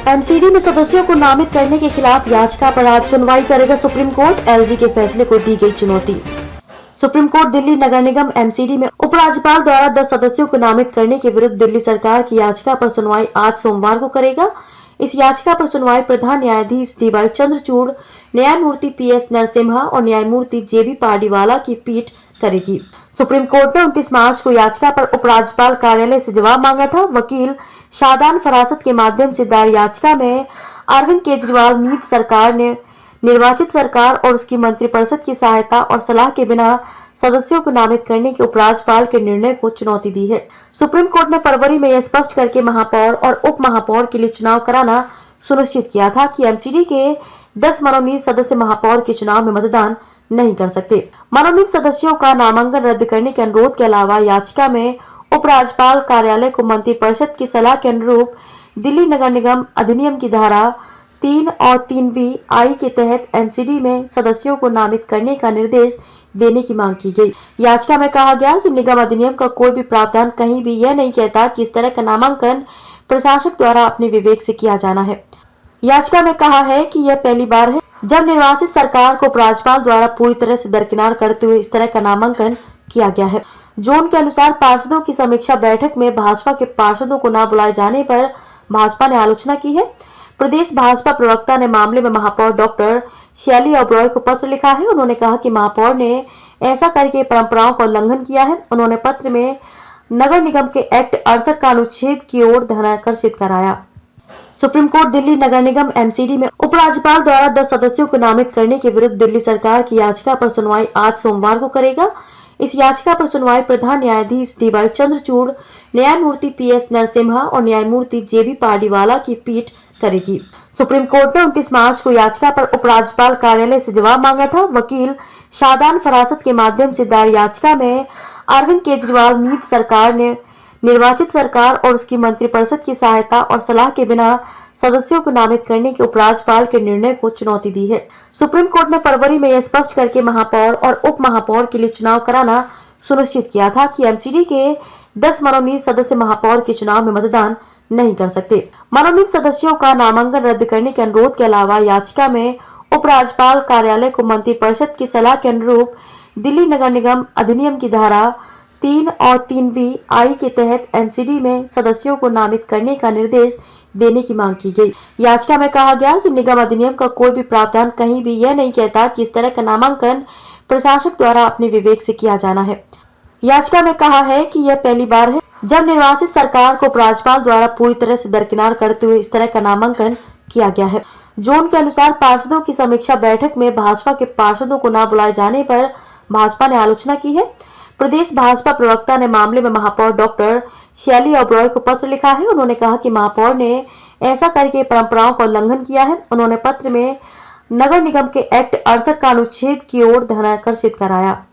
MCD में सदस्यों को नामित करने के खिलाफ याचिका पर आज सुनवाई करेगा सुप्रीम कोर्ट। एलजी के फैसले को दी गई चुनौती। सुप्रीम कोर्ट दिल्ली नगर निगम एमसीडी में उपराज्यपाल द्वारा 10 सदस्यों को नामित करने के विरुद्ध दिल्ली सरकार की याचिका पर सुनवाई आज सोमवार को करेगा। इस याचिका पर सुनवाई प्रधान न्यायाधीश डीवाई चंद्रचूड़, न्यायमूर्ति पीएस नरसिम्हा और न्यायमूर्ति जेबी पार्डीवाला की पीठ करेगी। सुप्रीम कोर्ट ने 29 मार्च को याचिका पर उपराज्यपाल कार्यालय से जवाब मांगा था। वकील शादान फरासत के माध्यम से दायर याचिका में अरविंद केजरीवाल नीति सरकार ने निर्वाचित सरकार और उसकी मंत्रिपरिषद की सहायता और सलाह के बिना सदस्यों को नामित करने के उपराज्यपाल के निर्णय को चुनौती दी है। सुप्रीम कोर्ट ने फरवरी में यह स्पष्ट करके महापौर और उप महापौर के लिए चुनाव कराना सुनिश्चित किया था कि एमसीडी के 10 मनोनीत सदस्य महापौर के चुनाव में मतदान नहीं कर सकते। मनोनीत सदस्यों का नामांकन रद्द करने के अनुरोध के अलावा याचिका में उपराज्यपाल कार्यालय को मंत्रिपरिषद की सलाह के अनुरूप दिल्ली नगर निगम अधिनियम की धारा 3 और 3B आई के तहत एमसीडी में सदस्यों को नामित करने का निर्देश देने की मांग की गई। याचिका में कहा गया कि निगम अधिनियम का कोई भी प्रावधान कहीं भी यह नहीं कहता कि इस तरह का नामांकन प्रशासक द्वारा अपने विवेक से किया जाना है। याचिका में कहा है कि यह पहली बार है जब निर्वाचित सरकार को उपराज्यपाल द्वारा पूरी तरह से दरकिनार करते हुए इस तरह का नामांकन किया गया है। जोन के अनुसार पार्षदों की समीक्षा बैठक में भाजपा के पार्षदों को न बुलाए जाने पर भाजपा ने आलोचना की है। प्रदेश भाजपा प्रवक्ता ने मामले में महापौर डॉक्टर शैली ओबरॉय को पत्र लिखा है। उन्होंने कहा कि महापौर ने ऐसा करके परंपराओं का उल्लंघन किया है। उन्होंने पत्र में नगर निगम के एक्ट 68 का अनुच्छेद की ओर ध्यान आकर्षित कराया। सुप्रीम कोर्ट दिल्ली नगर निगम एमसीडी में उपराज्यपाल द्वारा 10 सदस्यों को नामित करने के विरुद्ध दिल्ली सरकार की याचिका पर सुनवाई आज सोमवार को करेगा। इस याचिका पर सुनवाई प्रधान न्यायाधीश डीवाई चंद्रचूड़, न्यायमूर्ति पीएस नरसिम्हा और न्यायमूर्ति जेबी पार्डीवाला की पीठ करेगी। सुप्रीम कोर्ट ने 29 मार्च को याचिका पर उपराज्यपाल कार्यालय से जवाब मांगा था। वकील शादान फरासत के माध्यम से दायर याचिका में अरविंद केजरीवाल नीति सरकार ने निर्वाचित सरकार और उसकी मंत्रिपरिषद की सहायता और सलाह के बिना सदस्यों को नामित करने के उपराज्यपाल के निर्णय को चुनौती दी है। सुप्रीम कोर्ट ने फरवरी में यह स्पष्ट करके महापौर और उप महापौर के लिए चुनाव कराना सुनिश्चित किया था कि एमसीडी के 10 मनोनीत सदस्य महापौर के चुनाव में मतदान नहीं कर सकते। मनोनीत सदस्यों का नामांकन रद्द करने के अनुरोध के अलावा याचिका में उपराज्यपाल कार्यालय को मंत्रिपरिषद की सलाह के अनुरूप दिल्ली नगर निगम अधिनियम की धारा 3 और 3B आई के तहत एमसीडी में सदस्यों को नामित करने का निर्देश देने की मांग की गई। याचिका में कहा गया कि निगम अधिनियम का कोई भी प्रावधान कहीं भी यह नहीं कहता कि इस तरह का नामांकन प्रशासक द्वारा अपने विवेक से किया जाना है। याचिका में कहा है कि यह पहली बार है जब निर्वाचित सरकार को उपराज्यपाल द्वारा पूरी तरह से दरकिनार करते हुए इस तरह का नामांकन किया गया है। जोन के अनुसार पार्षदों की समीक्षा बैठक में भाजपा के पार्षदों को न बुलाए जाने पर भाजपा ने आलोचना की है। प्रदेश भाजपा प्रवक्ता ने मामले में महापौर डॉक्टर शैली ओबरॉय को पत्र लिखा है। उन्होंने कहा कि महापौर ने ऐसा करके परंपराओं का उल्लंघन किया है। उन्होंने पत्र में नगर निगम के एक्ट 68 का अनुच्छेद की ओर ध्यान आकर्षित कराया।